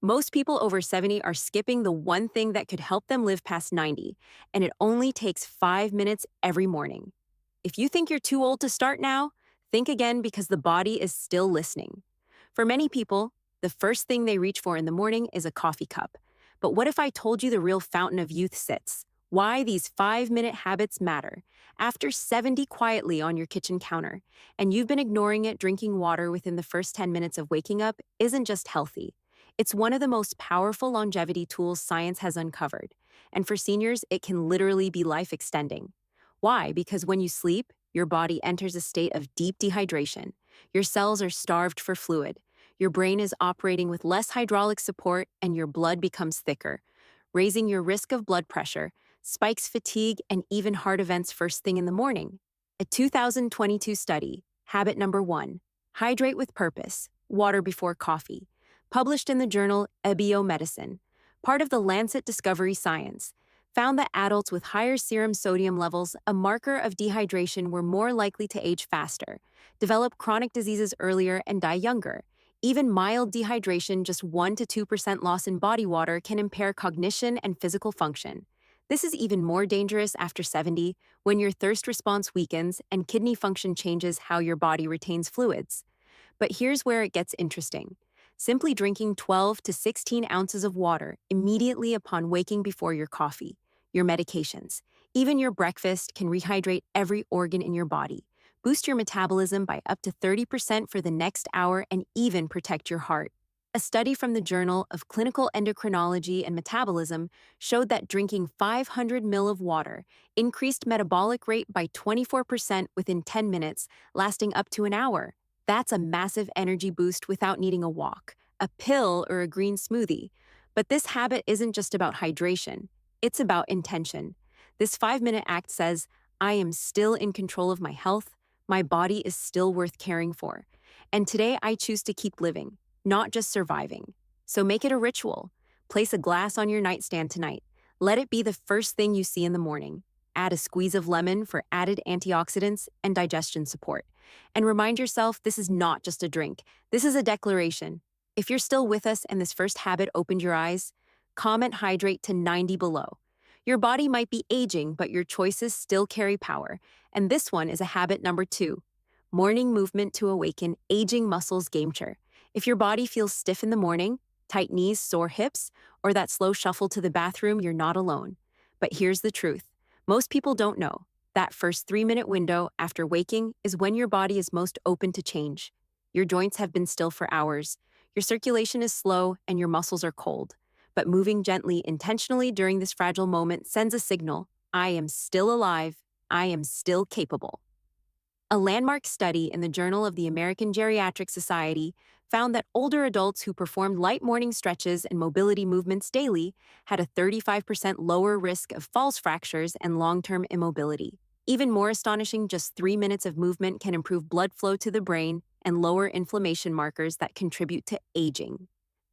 Most people over 70 are skipping the one thing that could help them live past 90, and it only takes 5 minutes every morning. If you think you're too old to start now, think again because the body is still listening. For many people, the first thing they reach for in the morning is a coffee cup. But what if I told you the real fountain of youth sits? Why these 5 minute habits matter. After 70 quietly on your kitchen counter, and you've been ignoring it, drinking water within the first 10 minutes of waking up isn't just healthy. It's one of the most powerful longevity tools science has uncovered. And for seniors, it can literally be life extending. Why? Because when you sleep, your body enters a state of deep dehydration. Your cells are starved for fluid. Your brain is operating with less hydraulic support, and your blood becomes thicker, raising your risk of blood pressure, spikes fatigue, and even heart events first thing in the morning. A 2022 study, habit number one, hydrate with purpose, water before coffee, published in the journal Biomedicine, part of the Lancet Discovery Science, found that adults with higher serum sodium levels, a marker of dehydration, were more likely to age faster, develop chronic diseases earlier, and die younger. Even mild dehydration, just 1 to 2% loss in body water, can impair cognition and physical function. This is even more dangerous after 70, when your thirst response weakens and kidney function changes how your body retains fluids. But here's where it gets interesting. Simply drinking 12 to 16 ounces of water immediately upon waking before your coffee, your medications, even your breakfast can rehydrate every organ in your body, boost your metabolism by up to 30% for the next hour, and even protect your heart. A study from the Journal of Clinical Endocrinology and Metabolism showed that drinking 500 ml of water increased metabolic rate by 24% within 10 minutes, lasting up to an hour. That's a massive energy boost without needing a walk, a pill, or a green smoothie. But this habit isn't just about hydration, it's about intention. This 5 minute act says, I am still in control of my health, my body is still worth caring for. And today I choose to keep living, not just surviving. So make it a ritual. Place a glass on your nightstand tonight. Let it be the first thing you see in the morning. Add a squeeze of lemon for added antioxidants and digestion support. And remind yourself this is not just a drink, this is a declaration. If you're still with us and this first habit opened your eyes, comment hydrate to 90 below. Your body might be aging, but your choices still carry power. And this one is a habit number two, morning movement to awaken aging muscles game changer. If your body feels stiff in the morning, tight knees, sore hips, or that slow shuffle to the bathroom, you're not alone. But here's the truth. Most people don't know. That first 3 minute window after waking is when your body is most open to change. Your joints have been still for hours, your circulation is slow, and your muscles are cold. But moving gently, intentionally during this fragile moment sends a signal: I am still alive, I am still capable. A landmark study in the Journal of the American Geriatric Society found that older adults who performed light morning stretches and mobility movements daily had a 35% lower risk of falls fractures and long-term immobility. Even more astonishing, just 3 minutes of movement can improve blood flow to the brain and lower inflammation markers that contribute to aging.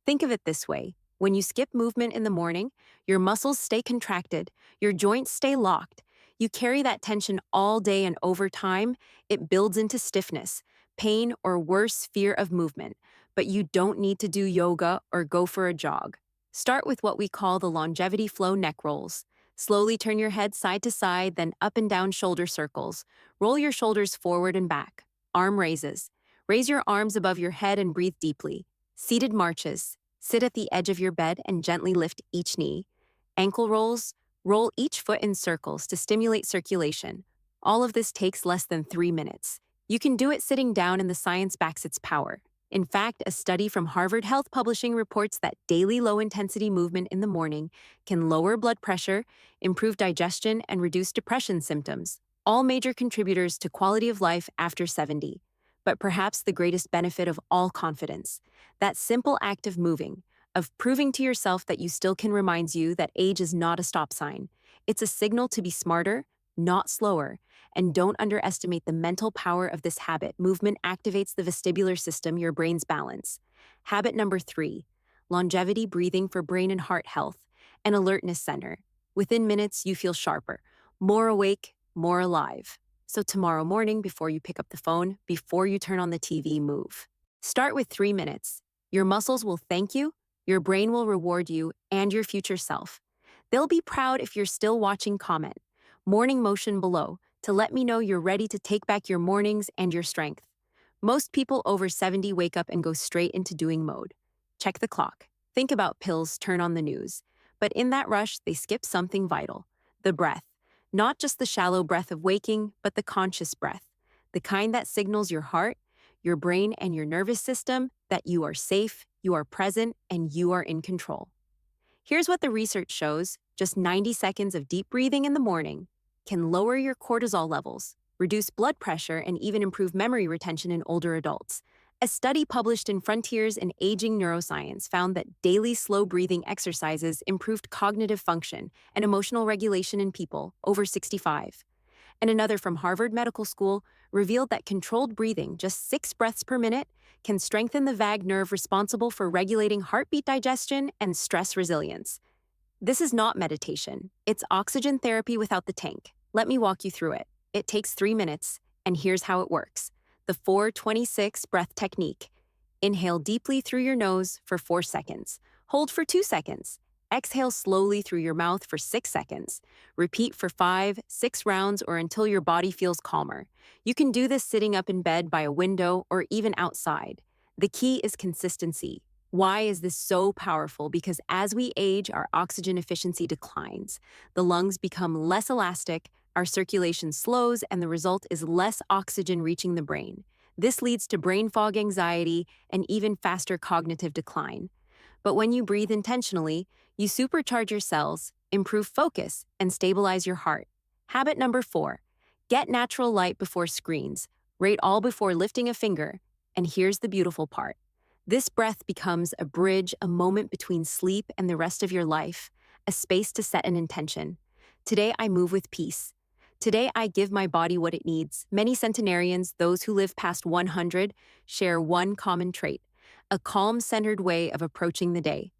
Think of it this way. When you skip movement in the morning, your muscles stay contracted, your joints stay locked. You carry that tension all day, and over time, it builds into stiffness, pain, or worse, fear of movement. But you don't need to do yoga or go for a jog. Start with what we call the longevity flow neck rolls. Slowly turn your head side to side, then up and down shoulder circles. Roll your shoulders forward and back. Arm raises. Raise your arms above your head and breathe deeply. Seated marches. Sit at the edge of your bed and gently lift each knee. Ankle rolls. Roll each foot in circles to stimulate circulation. All of this takes less than 3 minutes. You can do it sitting down, and the science backs its power. In fact, a study from Harvard Health Publishing reports that daily low-intensity movement in the morning can lower blood pressure, improve digestion, and reduce depression symptoms, all major contributors to quality of life after 70. But perhaps the greatest benefit of all, confidence. That simple act of moving, of proving to yourself that you still can, reminds you that age is not a stop sign. It's a signal to be smarter, not slower. And don't underestimate the mental power of this habit. Movement activates the vestibular system, your brain's balance. Habit number three, longevity breathing for brain and heart health, an alertness center. Within minutes, you feel sharper, more awake, more alive. So tomorrow morning, before you pick up the phone, before you turn on the TV, move. Start with 3 minutes. Your muscles will thank you, Your brain will reward you and your future self. They'll be proud if you're still watching. Comment morning motion below to let me know you're ready to take back your mornings and your strength. Most people over 70 wake up and go straight into doing mode. Check the clock. Think about pills, turn on the news. But in that rush, they skip something vital: the breath. Not just the shallow breath of waking, but the conscious breath. The kind that signals your heart, your brain, and your nervous system that you are safe, you are present, and you are in control. Here's what the research shows: just 90 seconds of deep breathing in the morning can lower your cortisol levels, reduce blood pressure, and even improve memory retention in older adults. A study published in Frontiers in Aging Neuroscience found that daily slow breathing exercises improved cognitive function and emotional regulation in people over 65. And another from Harvard Medical School revealed that controlled breathing, just 6 breaths per minute, can strengthen the vagus nerve responsible for regulating heartbeat, digestion, and stress resilience. This is not meditation. It's oxygen therapy without the tank. Let me walk you through it. It takes 3 minutes, and here's how it works. The 4-26 breath technique. Inhale deeply through your nose for 4 seconds. Hold for 2 seconds. Exhale slowly through your mouth for 6 seconds. Repeat for 5-6 rounds or until your body feels calmer. You can do this sitting up in bed, by a window, or even outside. The key is consistency. Why is this so powerful? Because as we age, our oxygen efficiency declines. The lungs become less elastic, our circulation slows, and the result is less oxygen reaching the brain. This leads to brain fog, anxiety, and even faster cognitive decline. But when you breathe intentionally, you supercharge your cells, improve focus, and stabilize your heart. Habit number 4, get natural light before screens. Rate all before lifting a finger. And here's the beautiful part. This breath becomes a bridge, a moment between sleep and the rest of your life, a space to set an intention. Today I move with peace. Today I give my body what it needs. Many centenarians, those who live past 100, share one common trait: a calm, centered way of approaching the day.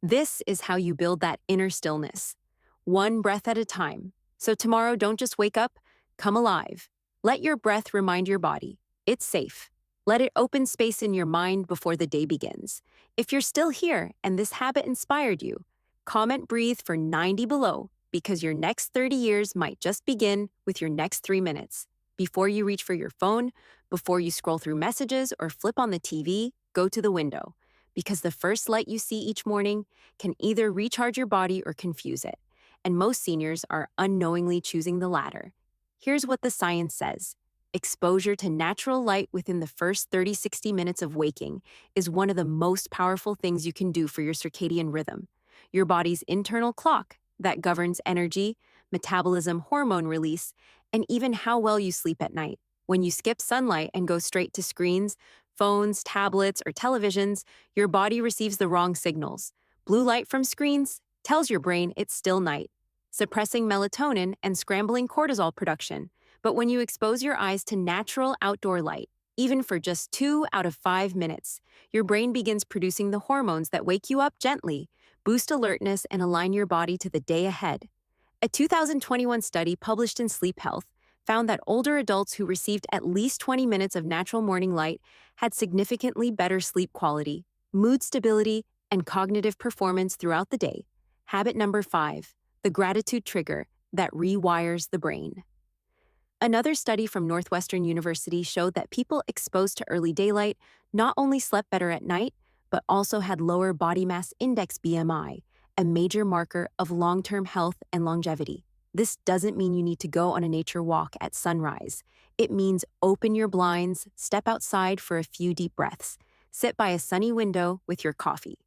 This is how you build that inner stillness, one breath at a time. So tomorrow, don't just wake up, come alive. Let your breath remind your body it's safe. Let it open space in your mind before the day begins. If you're still here and this habit inspired you, comment breathe for 90 below, because your next 30 years might just begin with your next 3 minutes. Before you reach for your phone, before you scroll through messages or flip on the TV, go to the window, because the first light you see each morning can either recharge your body or confuse it. And most seniors are unknowingly choosing the latter. Here's what the science says. Exposure to natural light within the first 30-60 minutes of waking is one of the most powerful things you can do for your circadian rhythm, your body's internal clock that governs energy, metabolism, hormone release, and even how well you sleep at night. When you skip sunlight and go straight to screens, phones, tablets, or televisions, your body receives the wrong signals. Blue light from screens tells your brain it's still night, suppressing melatonin and scrambling cortisol production. But when you expose your eyes to natural outdoor light, even for just 2 out of 5 minutes, your brain begins producing the hormones that wake you up gently, boost alertness, and align your body to the day ahead. A 2021 study published in Sleep Health found that older adults who received at least 20 minutes of natural morning light had significantly better sleep quality, mood stability, and cognitive performance throughout the day. Habit number 5, the gratitude trigger that rewires the brain. Another study from Northwestern University showed that people exposed to early daylight not only slept better at night, but also had lower body mass index (BMI), a major marker of long-term health and longevity. This doesn't mean you need to go on a nature walk at sunrise. It means open your blinds, step outside for a few deep breaths, sit by a sunny window with your coffee.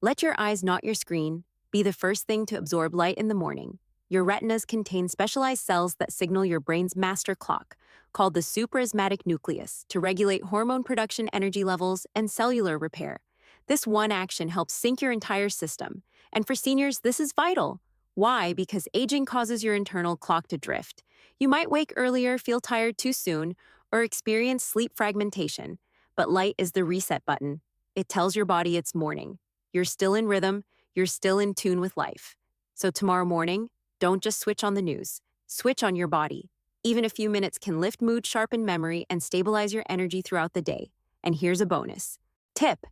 Let your eyes, not your screen, be the first thing to absorb light in the morning. Your retinas contain specialized cells that signal your brain's master clock, called the suprachiasmatic nucleus, to regulate hormone production, energy levels, and cellular repair. This one action helps sync your entire system. And for seniors, this is vital. Why? Because aging causes your internal clock to drift. You might wake earlier, feel tired too soon, or experience sleep fragmentation. But light is the reset button. It tells your body it's morning. You're still in rhythm. You're still in tune with life. So tomorrow morning, don't just switch on the news. Switch on your body. Even a few minutes can lift mood, sharpen memory, and stabilize your energy throughout the day. And here's a bonus tip.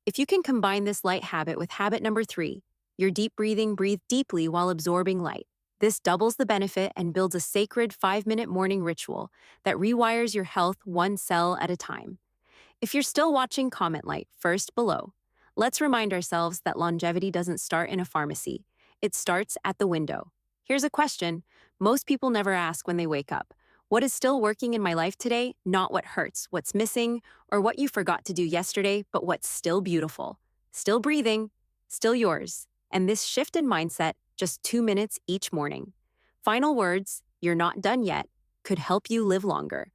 If you can combine this light habit with habit number 3, your deep breathing, breathe deeply while absorbing light. This doubles the benefit and builds a sacred 5-minute morning ritual that rewires your health one cell at a time. If you're still watching, comment light first below. Let's remind ourselves that longevity doesn't start in a pharmacy. It starts at the window. Here's a question most people never ask when they wake up. What is still working in my life today? Not what hurts, what's missing, or what you forgot to do yesterday, but what's still beautiful. Still breathing, still yours. And this shift in mindset, just 2 minutes each morning. Final words, you're not done yet, could help you live longer.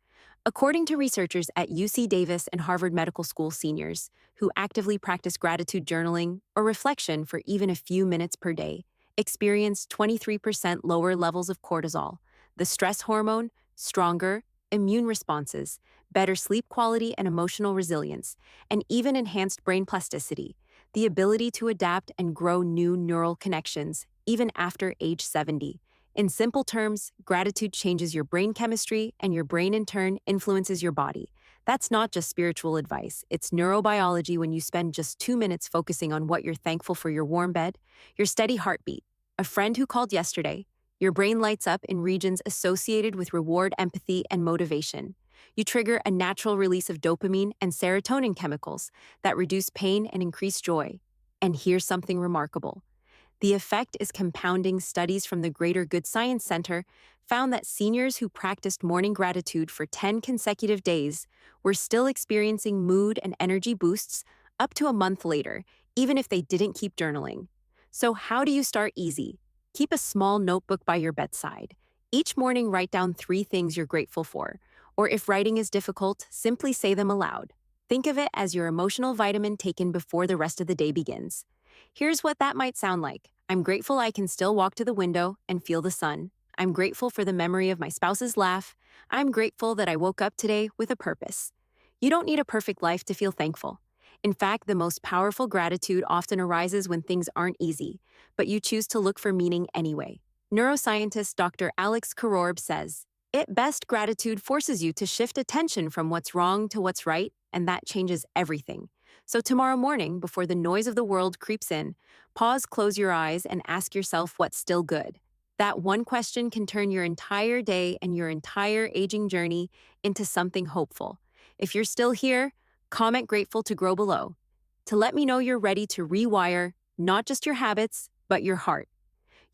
According to researchers at UC Davis and Harvard Medical School, seniors who actively practice gratitude journaling or reflection for even a few minutes per day experience 23% lower levels of cortisol, the stress hormone, stronger immune responses, better sleep quality and emotional resilience, and even enhanced brain plasticity, the ability to adapt and grow new neural connections even after age 70. In simple terms, gratitude changes your brain chemistry, and your brain in turn influences your body. That's not just spiritual advice, it's neurobiology. When you spend just 2 minutes focusing on what you're thankful for, your warm bed, your steady heartbeat, a friend who called yesterday, your brain lights up in regions associated with reward, empathy, and motivation. You trigger a natural release of dopamine and serotonin chemicals that reduce pain and increase joy. And here's something remarkable. The effect is compounding. Studies from the Greater Good Science Center found that seniors who practiced morning gratitude for 10 consecutive days were still experiencing mood and energy boosts up to a month later, even if they didn't keep journaling. So, how do you start? Easy. Keep a small notebook by your bedside. Each morning, write down 3 things you're grateful for, or if writing is difficult, simply say them aloud. Think of it as your emotional vitamin taken before the rest of the day begins. Here's what that might sound like. I'm grateful I can still walk to the window and feel the sun. I'm grateful for the memory of my spouse's laugh. I'm grateful that I woke up today with a purpose. You don't need a perfect life to feel thankful. In fact, the most powerful gratitude often arises when things aren't easy, but you choose to look for meaning anyway. Neuroscientist Dr. Alex Karorb says, "At best, gratitude forces you to shift attention from what's wrong to what's right, and that changes everything." So tomorrow morning, before the noise of the world creeps in, pause, close your eyes, and ask yourself what's still good. That one question can turn your entire day and your entire aging journey into something hopeful. If you're still here, comment grateful to grow below to let me know you're ready to rewire not just your habits, but your heart.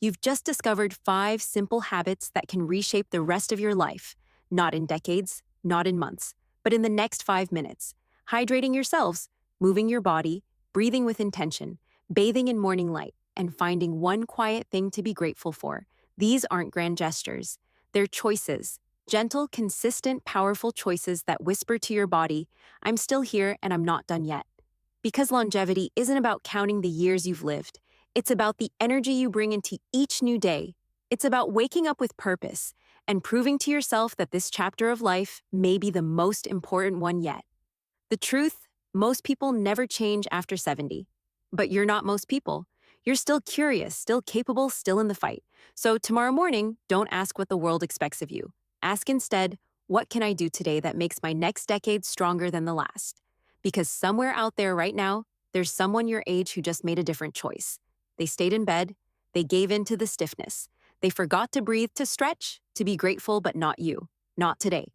You've just discovered 5 simple habits that can reshape the rest of your life, not in decades, not in months, but in the next 5 minutes. Hydrating yourselves, moving your body, breathing with intention, bathing in morning light, and finding one quiet thing to be grateful for. These aren't grand gestures, they're choices. Gentle, consistent, powerful choices that whisper to your body, I'm still here and I'm not done yet. Because longevity isn't about counting the years you've lived, it's about the energy you bring into each new day. It's about waking up with purpose and proving to yourself that this chapter of life may be the most important one yet. The truth, most people never change after 70. But you're not most people. You're still curious, still capable, still in the fight. So tomorrow morning, don't ask what the world expects of you. Ask instead, what can I do today that makes my next decade stronger than the last? Because somewhere out there right now, there's someone your age who just made a different choice. They stayed in bed, they gave in to the stiffness. They forgot to breathe, to stretch, to be grateful, but not you. Not today.